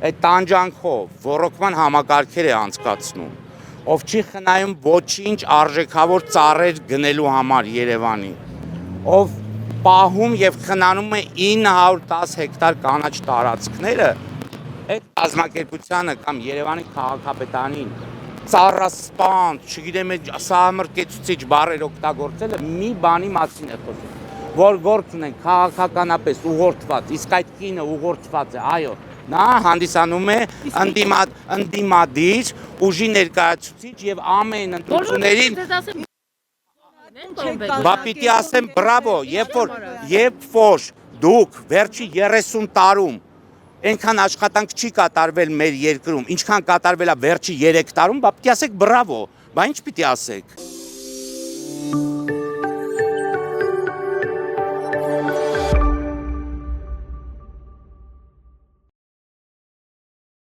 այդ տանջանքով ոռոգման համակարգեր է անցկացնում, ով չի խնայում ոչինչ արժեքավոր ծառեր գնելու համար Երևանի, ով պահում եւ խնանում է 910 հեկտար կանաչ տարածքները, այդ կազմակերպությանը կամ Երևանի քաղաքապետարանին ծառասպան, չգիտեմ, սահմռկեցուցիչ բառեր օգտագործելը մի բանի մասին է խոսում, որ գործ ունեն քաղաքականապես ուղղորդված, իսկ այդ կինը ուղղորդված է, այո, նա հանդիսանում է ընդդիմադիր ուժի ներկայացուցիչ եւ ամեն ընտրություններին բա պիտի ասեմ բրավո, երբ որ դուք վերջի 30 տարում այնքան աշխատանք չի կատարվել մեր երկրում, ինչքան կատարվել է վերջի 3 տարում, բա պիտի ասեք բրավո, բա ինչ պիտի ասեք։